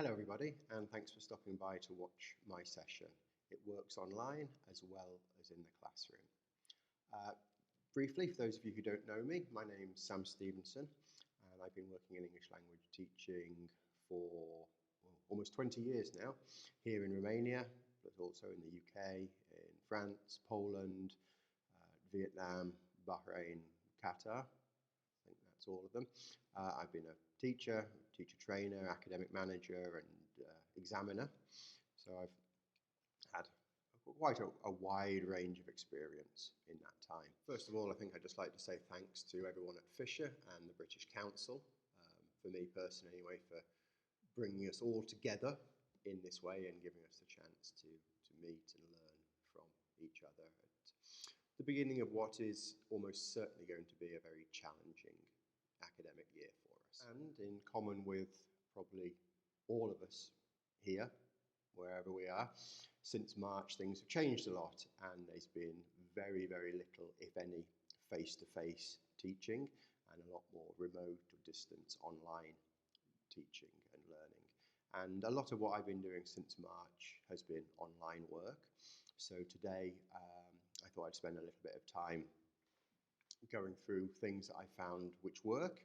Hello everybody, and thanks for stopping by to watch my session. It works online as well as in the classroom. Briefly, for those of you who don't know me, my name's Sam Stevenson, and I've been working in English language teaching for almost 20 years now, here in Romania, but also in the UK, in France, Poland, Vietnam, Bahrain, Qatar. I think that's all of them. I've been a teacher trainer, academic manager, and examiner. So I've had quite a wide range of experience in that time. First of all, I think I'd just like to say thanks to everyone at Fisher and the British Council, for me personally anyway, for bringing us all together in this way and giving us the chance to meet and learn from each other at the beginning of what is almost certainly going to be a very challenging academic year for us. And in common with probably all of us here, wherever we are, since March things have changed a lot, and there's been very, very little, if any, face-to-face teaching and a lot more remote or distance online teaching and learning. And a lot of what I've been doing since March has been online work. So today I thought I'd spend a little bit of time going through things that I found which work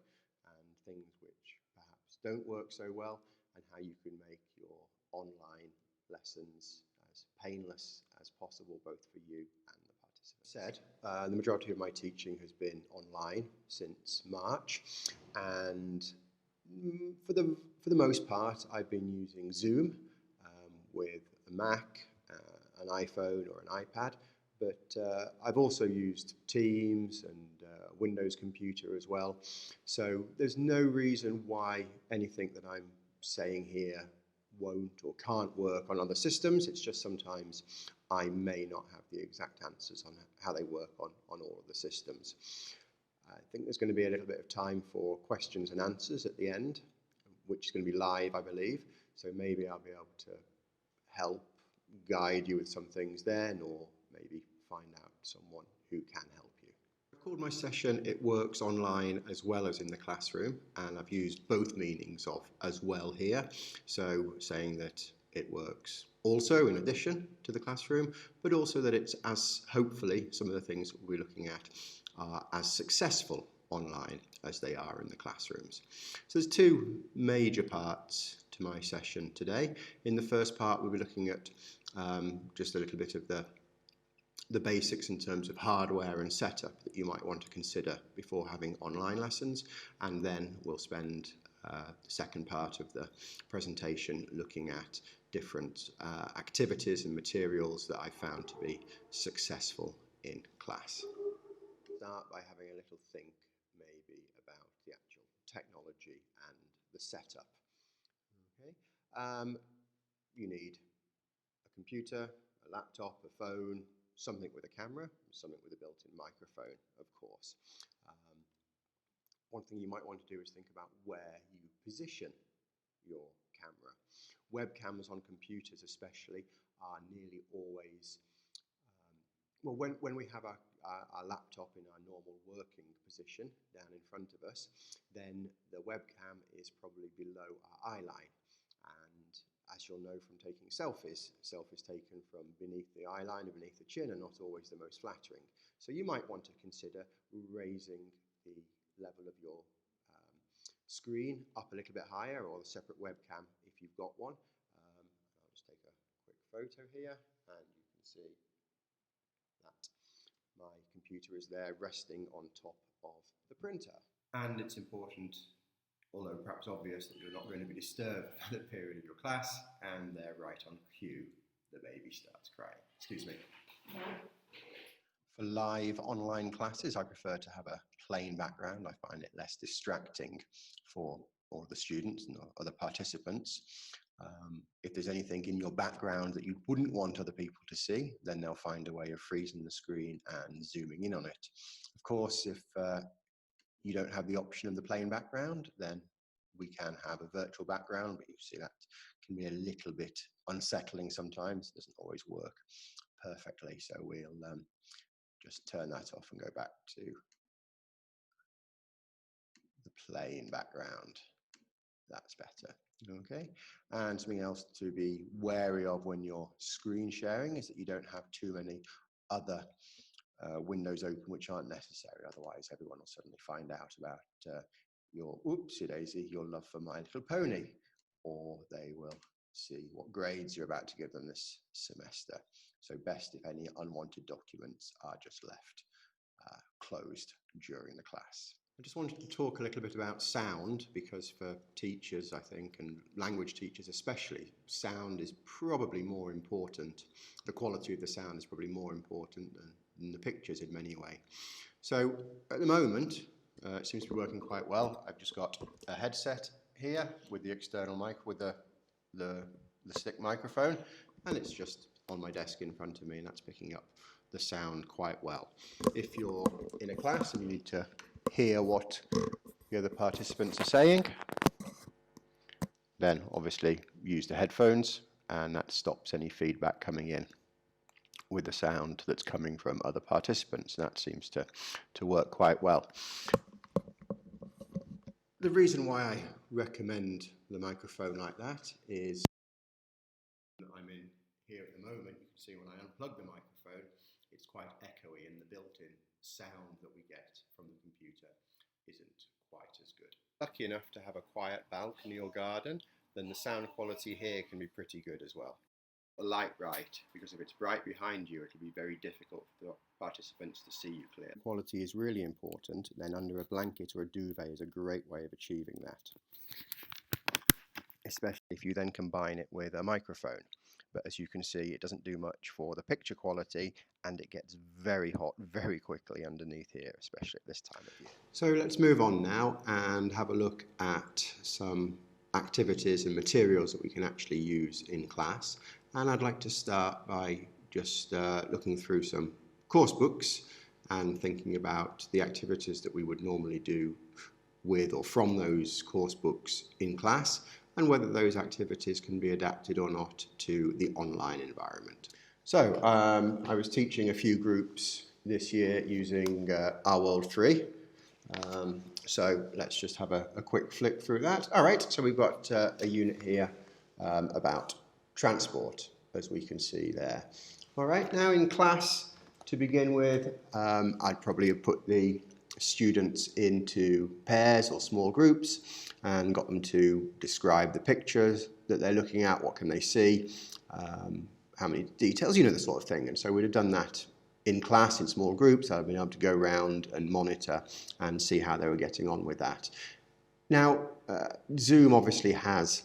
and things which perhaps don't work so well, and how you can make your online lessons as painless as possible, both for you and the participants. The majority of my teaching has been online since March, and for the most part I've been using Zoom with a Mac, an iPhone or an iPad, but I've also used Teams and Windows computer as well. So there's no reason why anything that I'm saying here won't or can't work on other systems. It's just sometimes I may not have the exact answers on how they work on all of the systems. I think there's going to be a little bit of time for questions and answers at the end, which is going to be live, I believe. So maybe I'll be able to help guide you with some things then, or maybe find out someone who can help you. I've called my session "It Works Online as Well as in the Classroom," and I've used both meanings of "as well" here. So saying that it works also in addition to the classroom, but also that it's as, hopefully, some of the things we'll be looking at are as successful online as they are in the classrooms. So there's two major parts to my session today. In the first part, we'll be looking at just a little bit of the basics in terms of hardware and setup that you might want to consider before having online lessons, and then we'll spend the second part of the presentation looking at different activities and materials that I found to be successful in class. Start by having a little think maybe about the actual technology and the setup. Okay, you need a computer, a laptop, a phone, something with a camera, something with a built-in microphone, of course. One thing you might want to do is think about where you position your camera. Webcams on computers especially are nearly always, well, when we have our laptop in our normal working position down in front of us, then the webcam is probably below our eye line. And as you'll know from taking selfies taken from beneath the eye line or beneath the chin are not always the most flattering. So you might want to consider raising the level of your screen up a little bit higher, or a separate webcam if you've got one. I'll just take a quick photo here, and you can see that my computer is there resting on top of the printer. And it's important, although perhaps obvious, that you're not going to be disturbed for the period of your class, and they're right on cue. The baby starts crying. Excuse me. For live online classes, I prefer to have a plain background. I find it less distracting for all the students and other participants. If there's anything in your background that you wouldn't want other people to see, then they'll find a way of freezing the screen and zooming in on it. Of course, if you don't have the option of the plain background, then we can have a virtual background, but you see that can be a little bit unsettling sometimes. It doesn't always work perfectly, so we'll just turn that off and go back to the plain background. That's better. Okay, and something else to be wary of when you're screen sharing is that you don't have too many other windows open which aren't necessary. Otherwise, everyone will suddenly find out about your oopsie daisy, your love for My Little Pony, or they will see what grades you're about to give them this semester. So best if any unwanted documents are just left closed during the class. I just wanted to talk a little bit about sound, because for teachers, I think, and language teachers especially, sound is probably more important. The quality of the sound is probably more important than the pictures in many ways. So at the moment, it seems to be working quite well. I've just got a headset here with the external mic, with the stick microphone, and it's just on my desk in front of me, and that's picking up the sound quite well. If you're in a class and you need to hear what the other participants are saying, then obviously use the headphones, and that stops any feedback coming in with the sound that's coming from other participants. That seems to work quite well. The reason why I recommend the microphone like that is I'm in here at the moment. You can see when I unplug the microphone, it's quite echoey, and the built-in sound that we get from the computer isn't quite as good. Lucky enough to have a quiet balcony or garden, then the sound quality here can be pretty good as well. The light right, because if it's bright behind you, it'll be very difficult for the participants to see you clear. Quality is really important, then under a blanket or a duvet is a great way of achieving that, especially if you then combine it with a microphone. But as you can see, it doesn't do much for the picture quality, and it gets very hot very quickly underneath here, especially at this time of year. So let's move on now and have a look at some activities and materials that we can actually use in class. And I'd like to start by just looking through some course books and thinking about the activities that we would normally do with or from those course books in class, and whether those activities can be adapted or not to the online environment. So I was teaching a few groups this year using Our World 3. So let's just have a quick flick through that. All right, so we've got a unit here about transport, as we can see there. All right, now in class, to begin with, I'd probably have put the students into pairs or small groups and got them to describe the pictures that they're looking at, what can they see, how many details, you know, the sort of thing. And so we'd have done that in class in small groups. I've been able to go around and monitor and see how they were getting on with that. Now, Zoom obviously has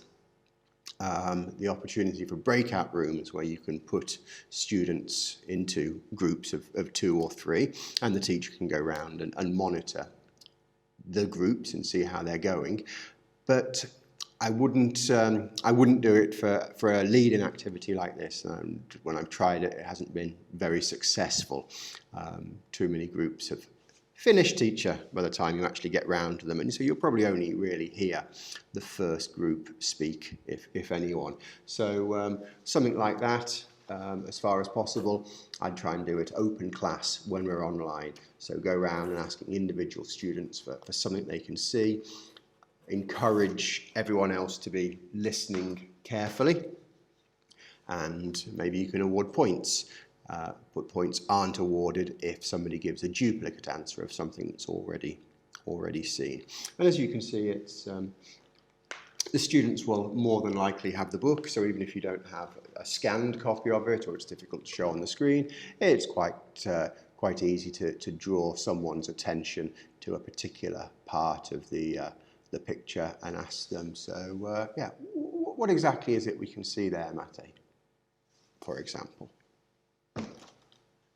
the opportunity for breakout rooms where you can put students into groups of 2 or 3, and the teacher can go around and monitor the groups and see how they're going. But I wouldn't do it for a lead-in activity like this. When I've tried it, it hasn't been very successful. Too many groups have finished teacher by the time you actually get round to them, and so you'll probably only really hear the first group speak, if anyone. So something like that, as far as possible, I'd try and do it open class when we're online. So go around and asking individual students for something they can see. Encourage everyone else to be listening carefully, and maybe you can award points. But points aren't awarded if somebody gives a duplicate answer of something that's already seen. And as you can see, it's the students will more than likely have the book, so even if you don't have a scanned copy of it or it's difficult to show on the screen, it's quite easy to draw someone's attention to a particular part of the picture and ask them, so yeah, what exactly is it we can see there, Mate, for example?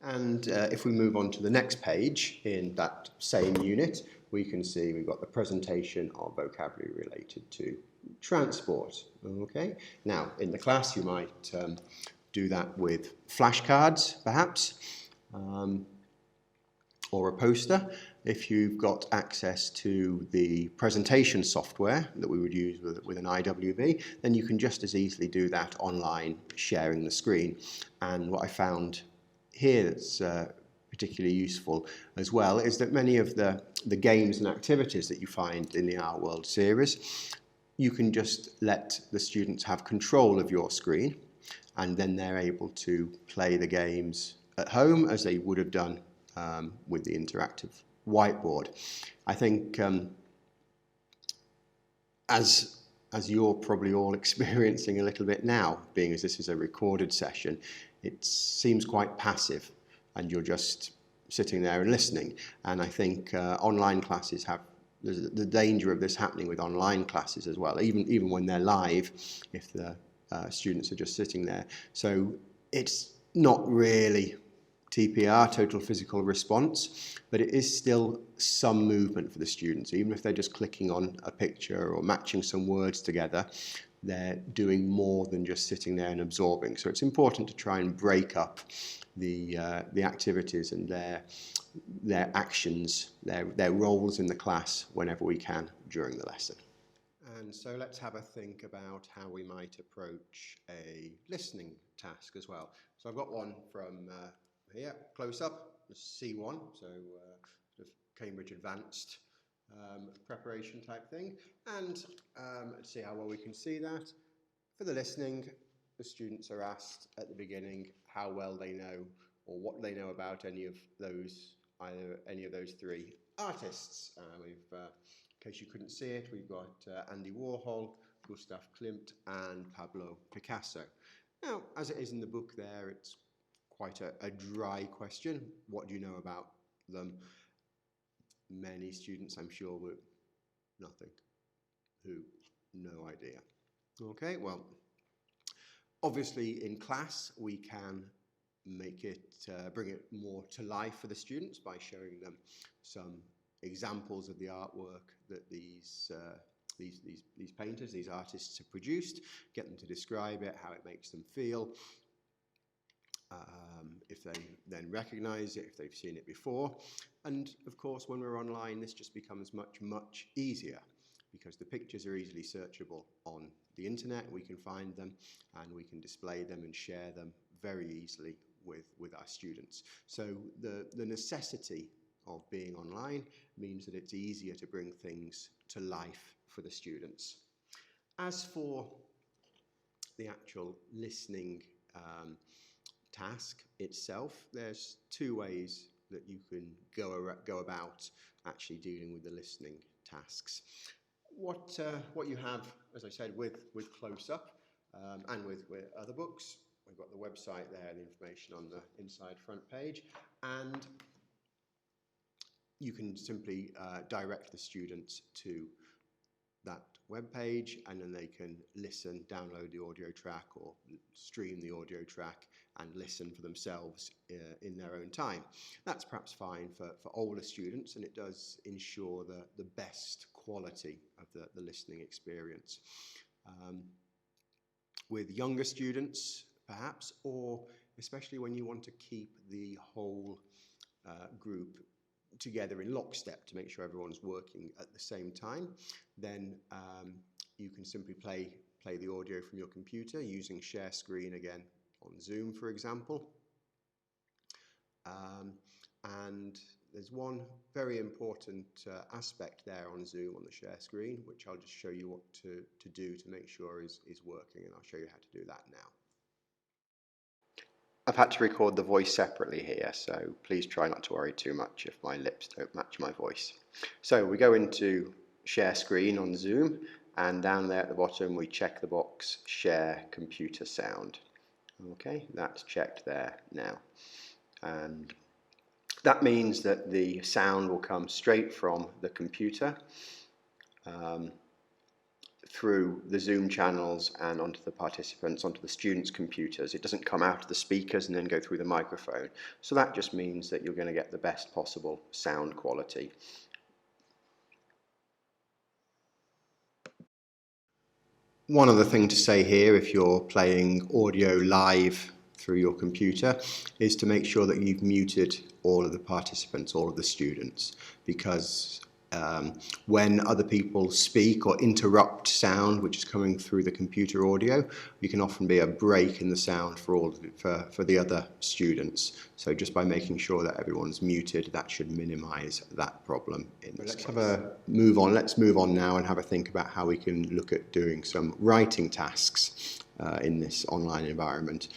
And if we move on to the next page in that same unit, we can see we've got the presentation of vocabulary related to transport. Okay. Now, in the class, you might do that with flashcards, perhaps, or a poster. If you've got access to the presentation software that we would use with an IWV, then you can just as easily do that online, sharing the screen. And what I found here that's particularly useful as well is that many of the games and activities that you find in the Our World series you can just let the students have control of your screen, and then they're able to play the games at home as they would have done with the interactive whiteboard. I think as you're probably all experiencing a little bit now, being as this is a recorded session, it seems quite passive and you're just sitting there and listening. And I think online classes have the danger of this happening with online classes as well, even when they're live, if the students are just sitting there. So it's not really TPR, total physical response, but it is still some movement for the students. Even if they're just clicking on a picture or matching some words together, they're doing more than just sitting there and absorbing. So it's important to try and break up the activities and their actions, their roles in the class whenever we can during the lesson. And so let's have a think about how we might approach a listening task as well. So I've got one from here, close up, C1, so sort of Cambridge Advanced preparation type thing. And let's see how well we can see that. For the listening, the students are asked at the beginning how well they know or what they know about any of those three artists. In case you couldn't see it, we've got Andy Warhol, Gustav Klimt and Pablo Picasso. Now, as it is in the book there, it's quite a dry question. What do you know about them? Many students, I'm sure, would nothing. Who? No idea. Okay, well, obviously in class we can make it, bring it more to life for the students by showing them some examples of the artwork that these painters, these artists have produced, get them to describe it, how it makes them feel. If they then recognise it, if they've seen it before. And of course, when we're online, this just becomes much easier because the pictures are easily searchable on the internet. We can find them and we can display them and share them very easily with our students. So the necessity of being online means that it's easier to bring things to life for the students. As for the actual listening task itself, there's two ways that you can go about actually dealing with the listening tasks. What you have, as I said, with Close Up and with other books, we've got the website there, the information on the inside front page, and you can simply direct the students to that web page, and then they can listen, download the audio track or stream the audio track and listen for themselves in their own time. That's perhaps fine for older students, and it does ensure the best quality of the listening experience. With younger students, perhaps, or especially when you want to keep the whole group together in lockstep to make sure everyone's working at the same time, then you can simply play the audio from your computer using share screen again on Zoom, for example. And there's one very important aspect there on Zoom on the share screen, which I'll just show you what to do to make sure is working, and I'll show you how to do that now. I've had to record the voice separately here, so please try not to worry too much if my lips don't match my voice. So we go into share screen on Zoom, and down there at the bottom we check the box share computer sound. Okay, that's checked there now. And that means that the sound will come straight from the computer through the Zoom channels and onto the participants, onto the students' computers. It doesn't come out of the speakers and then go through the microphone. So that just means that you're going to get the best possible sound quality. One other thing to say here, if you're playing audio live through your computer, is to make sure that you've muted all of the participants, all of the students, because When other people speak or interrupt sound which is coming through the computer audio, you can often be a break in the sound for the other students. So just by making sure that everyone's muted, that should minimize that problem in this case. Let's move on now and have a think about how we can look at doing some writing tasks in this online environment.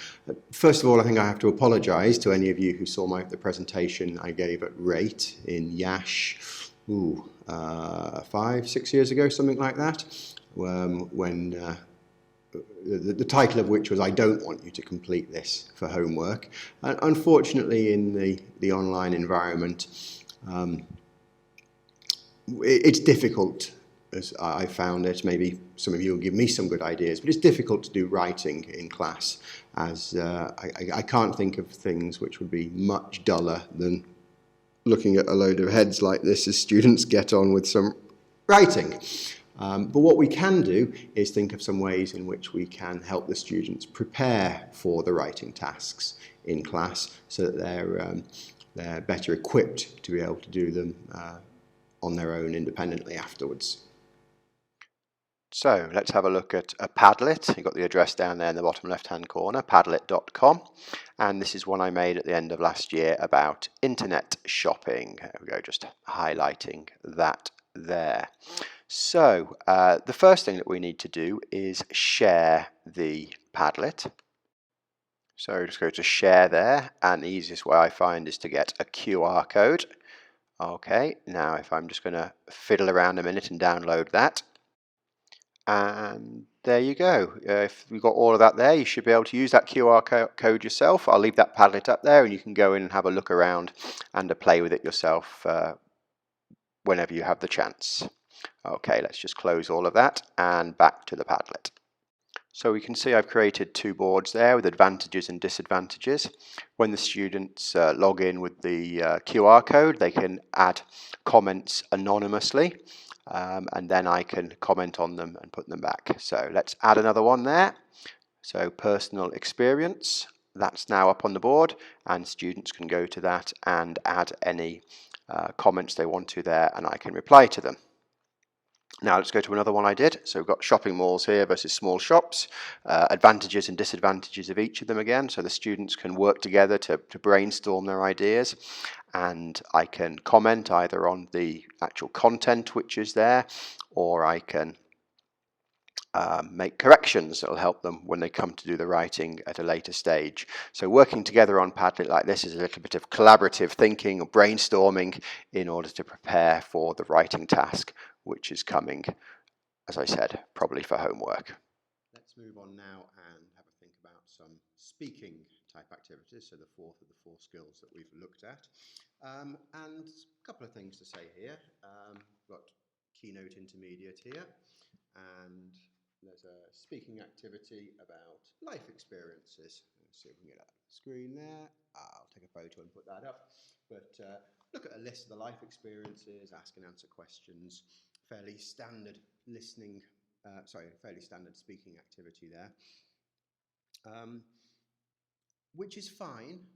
First of all, I think I have to apologize to any of you who saw the presentation I gave at RATE in Yash 5-6 years ago, something like that, when the title of which was "I don't want you to complete this for homework." And unfortunately, in the online environment, it's difficult, as I found it. Maybe some of you will give me some good ideas, but it's difficult to do writing in class, as I can't think of things which would be much duller than looking at a load of heads like this as students get on with some writing. But what we can do is think of some ways in which we can help the students prepare for the writing tasks in class, so that they're better equipped to be able to do them on their own independently afterwards. So let's have a look at a Padlet. You've got the address down there in the bottom left hand corner, padlet.com, and this is one I made at the end of last year about internet shopping. There we go, just highlighting that there. So the first thing that we need to do is share the Padlet. So just go to share there, and the easiest way I find is to get a QR code. Okay, now if I'm just going to fiddle around a minute and download that, and there you go. If we've got all of that there, you should be able to use that QR code yourself. I'll leave that Padlet up there, and you can go in and have a look around and play with it yourself whenever you have the chance. Okay, let's just close all of that and back to the Padlet. So we can see I've created two boards there with advantages and disadvantages. When the students log in with the QR code, they can add comments anonymously, and then I can comment on them and put them back. So let's add another one there. So personal experience, that's now up on the board, and students can go to that and add any comments they want to there, and I can reply to them. Now let's go to another one I did. So we've got shopping malls here versus small shops, advantages and disadvantages of each of them again, so the students can work together to brainstorm their ideas, and I can comment either on the actual content which is there, or I can make corrections that will help them when they come to do the writing at a later stage. So working together on Padlet like this is a little bit of collaborative thinking or brainstorming in order to prepare for the writing task, which is coming, as I said, probably for homework. Let's move on now and have a think about some speaking type activities, so the fourth of the four skills that we've looked at. And a couple of things to say here. We've got Keynote Intermediate here, and there's a speaking activity about life experiences. Let's see if we can get that screen there. I'll take a photo and put that up. But look at a list of the life experiences, ask and answer questions, fairly standard fairly standard speaking activity there, which is fine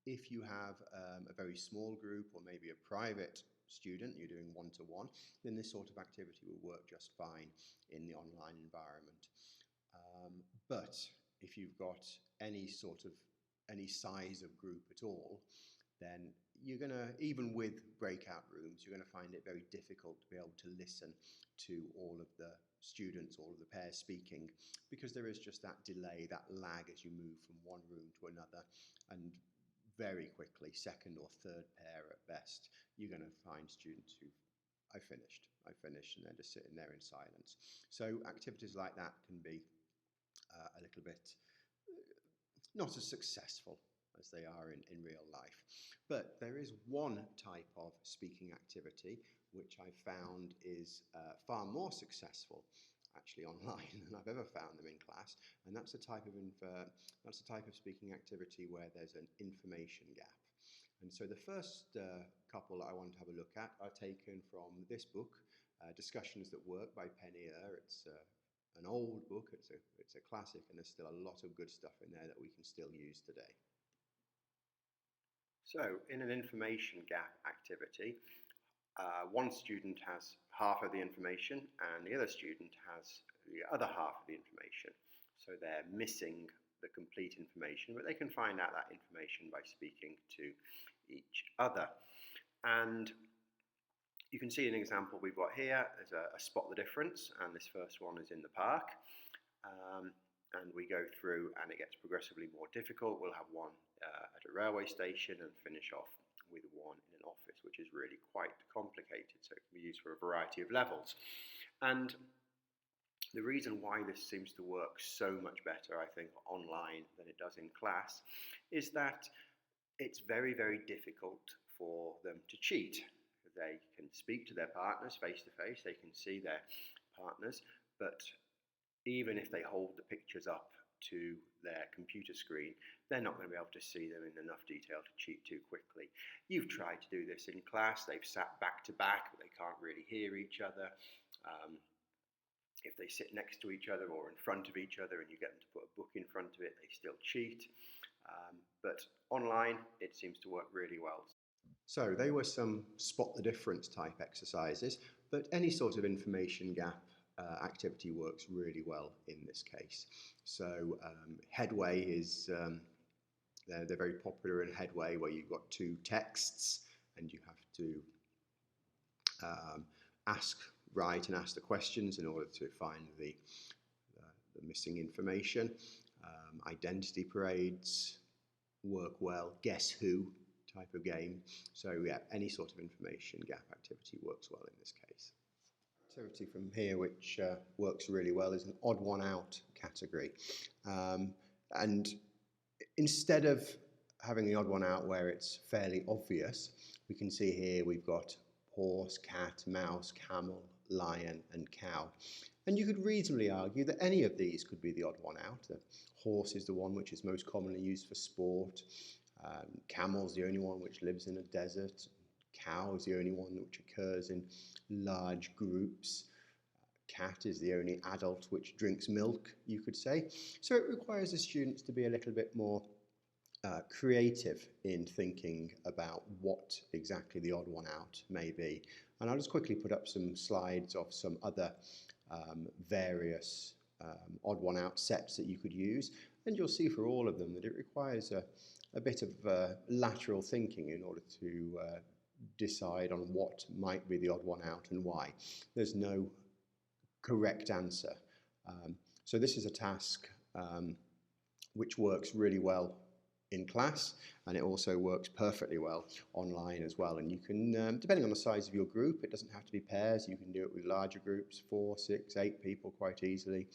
if you have a very small group or maybe a private student, you're doing one-to-one, then this sort of activity will work just fine in the online environment. But if you've got any size of group at all, then you're going to, even with breakout rooms, you're going to find it very difficult to be able to listen to all of the students, all of the pairs speaking, because there is just that delay, that lag as you move from one room to another, and very quickly, second or third pair at best, you're going to find students who, I finished, and they're just sitting there in silence. So activities like that can be a little bit not as successful as they are in real life. But there is one type of speaking activity which I found is far more successful actually online than I've ever found them in class, and that's a type of speaking activity where there's an information gap. And so the first couple I want to have a look at are taken from this book, Discussions That Work by Penny Eyre. It's an old book, it's a classic, and there's still a lot of good stuff in there that we can still use today. So in an information gap activity, one student has half of the information and the other student has the other half of the information. So they're missing the complete information, but they can find out that information by speaking to each other. And you can see an example we've got here. There's a spot the difference, and this first one is in the park. And we go through and it gets progressively more difficult. We'll have one at a railway station and finish off with one in an office, which is really quite complicated, so it can be used for a variety of levels. And the reason why this seems to work so much better, I think, online than it does in class is that it's very, very difficult for them to cheat. They can speak to their partners face to face, they can see their partners, but even if they hold the pictures up to their computer screen, they're not going to be able to see them in enough detail to cheat too quickly. You've tried to do this in class, they've sat back to back, but they can't really hear each other. If they sit next to each other or in front of each other and you get them to put a book in front of it, they still cheat. But online, it seems to work really well. So they were some spot the difference type exercises, but any sort of information gap activity works really well in this case. So Headway is, they're very popular in Headway, where you've got two texts and you have to write and ask the questions in order to find the missing information. Identity parades work well. Guess Who type of game. So yeah, any sort of information gap activity works well in this case. Activity from here which works really well is an odd one out category. And instead of having the odd one out where it's fairly obvious, we can see here we've got horse, cat, mouse, camel, lion and cow. And you could reasonably argue that any of these could be the odd one out. The horse is the one which is most commonly used for sport. Camel's the only one which lives in a desert. Cow is the only one which occurs in large groups. Cat is the only adult which drinks milk, you could say. So it requires the students to be a little bit more creative in thinking about what exactly the odd one out may be. And I'll just quickly put up some slides of some other various odd one out sets that you could use. And you'll see for all of them that it requires a bit of lateral thinking in order to decide on what might be the odd one out and why. There's no correct answer. So this is a task which works really well in class, and it also works perfectly well online as well. And you can, depending on the size of your group, it doesn't have to be pairs, you can do it with larger groups, 4, 6, 8 people quite easily.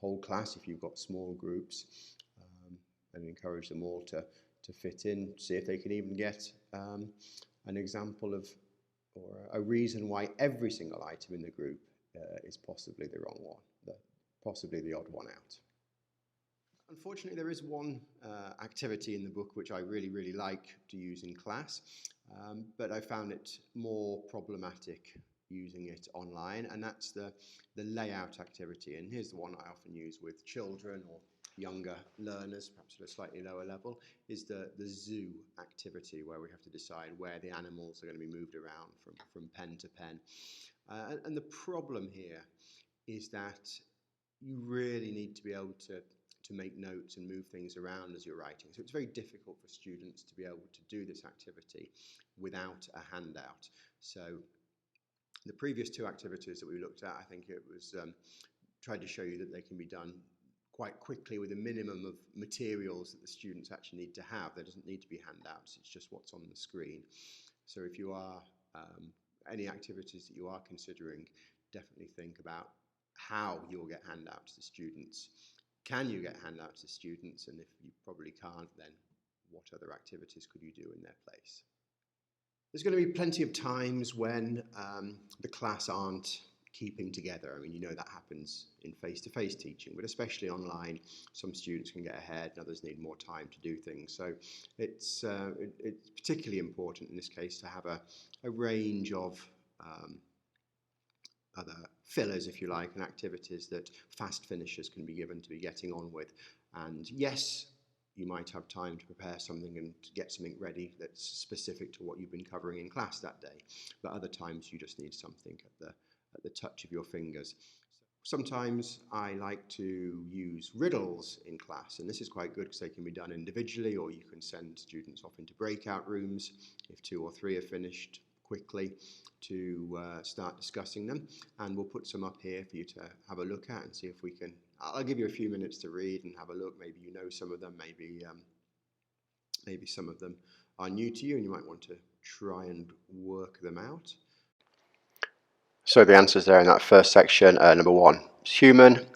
Whole class if you've got small groups, and encourage them all to fit in, see if they can even get an example of, or a reason why every single item in the group is possibly the wrong one, possibly the odd one out. Unfortunately, there is one activity in the book which I really, really like to use in class, but I found it more problematic using it online, and that's the layout activity. And here's the one I often use with children or younger learners, perhaps at a slightly lower level, is the zoo activity, where we have to decide where the animals are going to be moved around from pen to pen. And the problem here is that you really need to be able to make notes and move things around as you're writing. So it's very difficult for students to be able to do this activity without a handout. So the previous two activities that we looked at, I think it was tried to show you that they can be done quite quickly with a minimum of materials that the students actually need to have. There doesn't need to be handouts, it's just what's on the screen. So if you are, any activities that you are considering, definitely think about how you'll get handouts to students. Can you get handouts to students? And if you probably can't, then what other activities could you do in their place? There's going to be plenty of times when the class aren't keeping together. I mean, you know that happens in face-to-face teaching, but especially online, some students can get ahead and others need more time to do things. So it's particularly important in this case to have a range of other fillers, if you like, and activities that fast finishers can be given to be getting on with. And yes, you might have time to prepare something and to get something ready that's specific to what you've been covering in class that day. But other times you just need something at the touch of your fingers. Sometimes I like to use riddles in class, and this is quite good because they can be done individually, or you can send students off into breakout rooms if 2 or 3 are finished quickly to start discussing them. And we'll put some up here for you to have a look at and see if we can. I'll give you a few minutes to read and have a look. Maybe you know some of them, maybe some of them are new to you and you might want to try and work them out. So the answers there in that first section, number 1 is human,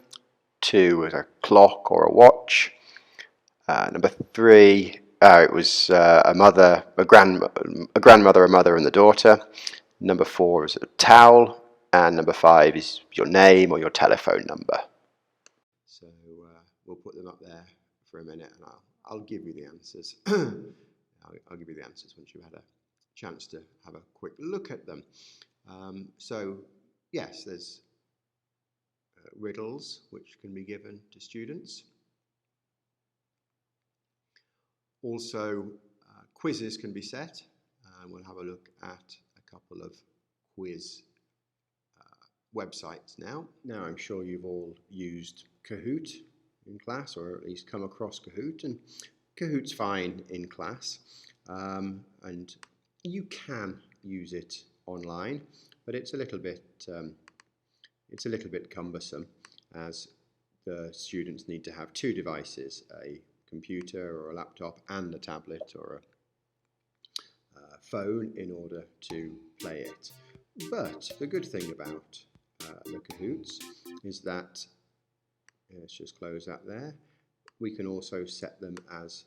2 is a clock or a watch, number 3 it was a grandmother, a mother and the daughter, number 4 is a towel, and number 5 is your name or your telephone number. So we'll put them up there for a minute and I'll give you the answers. I'll give you the answers once you've had a chance to have a quick look at them. So yes, there's riddles which can be given to students. Also quizzes can be set, and we'll have a look at a couple of quiz websites now. Now I'm sure you've all used Kahoot in class, or at least come across Kahoot, and Kahoot's fine in class, and you can use it online, but it's a little bit cumbersome, as the students need to have 2 devices, a computer or a laptop and a tablet or a phone in order to play it. But the good thing about the Kahoots is that, let's just close that there, we can also set them as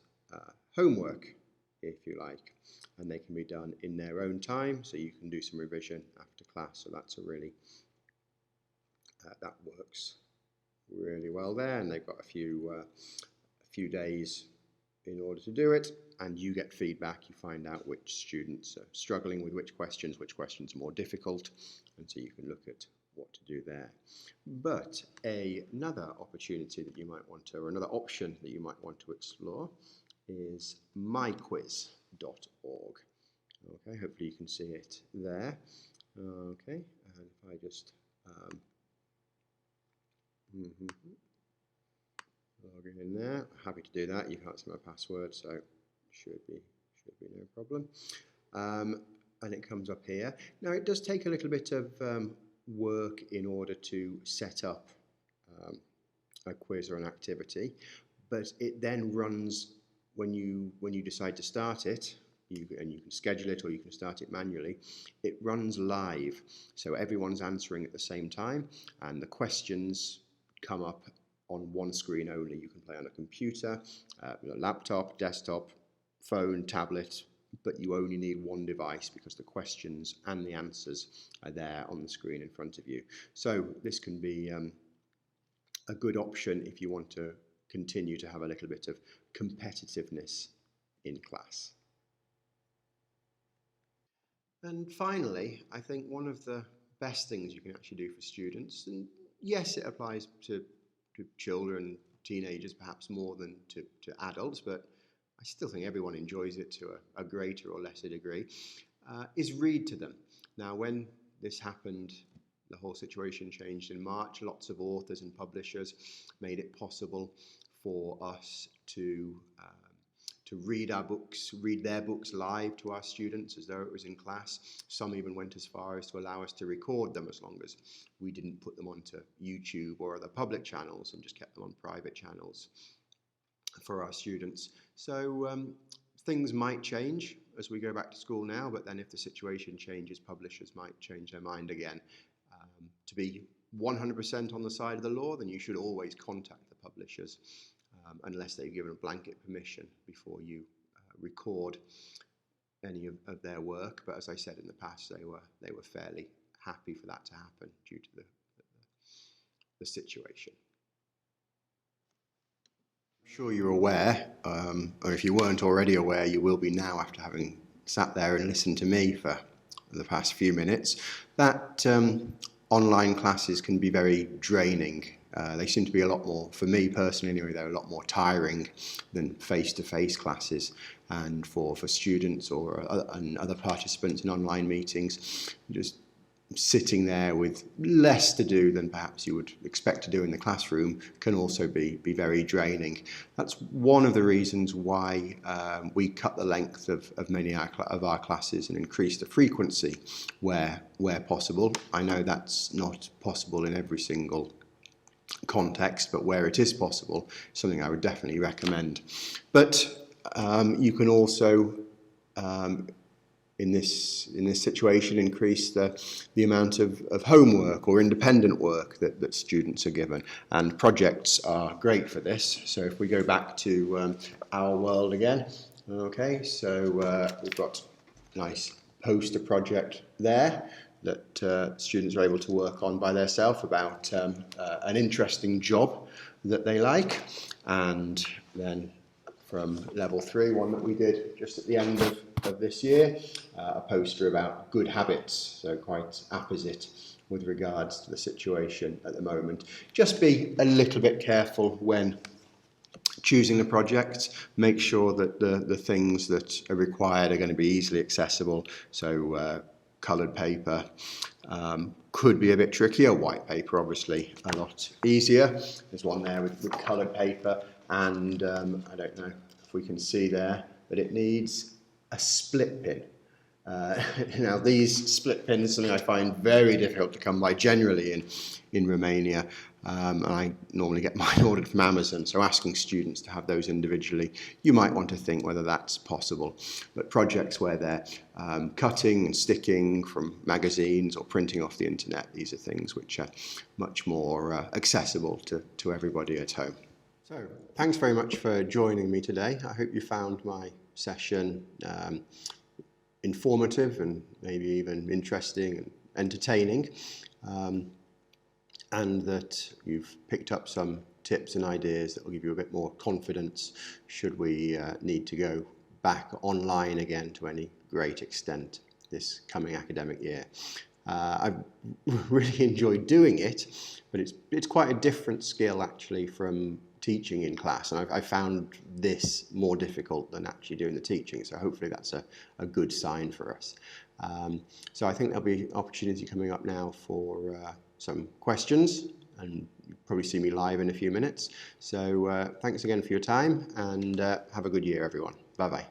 homework, if you like, and they can be done in their own time, so you can do some revision after class. So that's a really that works really well there, and they've got a few days in order to do it, and you get feedback. You find out which students are struggling with which questions are more difficult, and so you can look at what to do there. But another opportunity that you might want to, or another option that you might want to explore, is myquiz.org. Okay, hopefully you can see it there. Okay, and if I just log in there, happy to do that. You can't see my password, so should be no problem. And it comes up here. Now it does take a little bit of work in order to set up a quiz or an activity, but it then runs when you decide to start it. And you can schedule it or you can start it manually. It runs live, so everyone's answering at the same time, and the questions come up on one screen only. You can play on a computer, laptop, desktop, phone, tablet, but you only need one device because the questions and the answers are there on the screen in front of you. So this can be a good option if you want to continue to have a little bit of competitiveness in class. And finally, I think one of the best things you can actually do for students, and yes, it applies to children, teenagers perhaps more than to adults, but I still think everyone enjoys it to a greater or lesser degree, is read to them. Now, when this happened, the whole situation changed in March. Lots of authors and publishers made it possible for us to read their books live to our students as though it was in class. Some even went as far as to allow us to record them, as long as we didn't put them onto YouTube or other public channels and just kept them on private channels for our students. So things might change as we go back to school now, but then if the situation changes, publishers might change their mind again. To be 100% on the side of the law, then you should always contact the publishers, unless they've given a blanket permission before you record any of their work. But as I said in the past, they were fairly happy for that to happen due to the situation. I'm sure you're aware, or if you weren't already aware, you will be now after having sat there and listened to me for the past few minutes, that online classes can be very draining. They seem to be a lot more, for me personally anyway, they're a lot more tiring than face-to-face classes. And for students and other participants in online meetings, just sitting there with less to do than perhaps you would expect to do in the classroom can also be very draining. That's one of the reasons why we cut the length of many of our classes and increase the frequency where possible. I know that's not possible in every single context, but where it is possible, something I would definitely recommend. But you can also in this situation increase the amount of homework or independent work that students are given, and projects are great for this. So if we go back to our world again, okay, so we've got a nice poster project there that students are able to work on by themselves about an interesting job that they like. And then from level 3, one that we did just at the end of this year, a poster about good habits, so quite opposite with regards to the situation at the moment. Just be a little bit careful when choosing the projects. Make sure that the things that are required are going to be easily accessible. So coloured paper could be a bit trickier. White paper obviously a lot easier. There's one there with coloured paper, and I don't know if we can see there, but it needs a split pin. Now these split pins are something I find very difficult to come by generally in Romania. And I normally get mine ordered from Amazon, so asking students to have those individually, you might want to think whether that's possible. But projects where they're cutting and sticking from magazines or printing off the internet, these are things which are much more accessible to everybody at home. So, thanks very much for joining me today. I hope you found my session informative and maybe even interesting and entertaining. And that you've picked up some tips and ideas that will give you a bit more confidence should we need to go back online again to any great extent this coming academic year. I've really enjoyed doing it, but it's quite a different skill actually from teaching in class, and I found this more difficult than actually doing the teaching, so hopefully that's a good sign for us. So I think there'll be opportunity coming up now for some questions, and you'll probably see me live in a few minutes. So thanks again for your time, and have a good year everyone. Bye bye.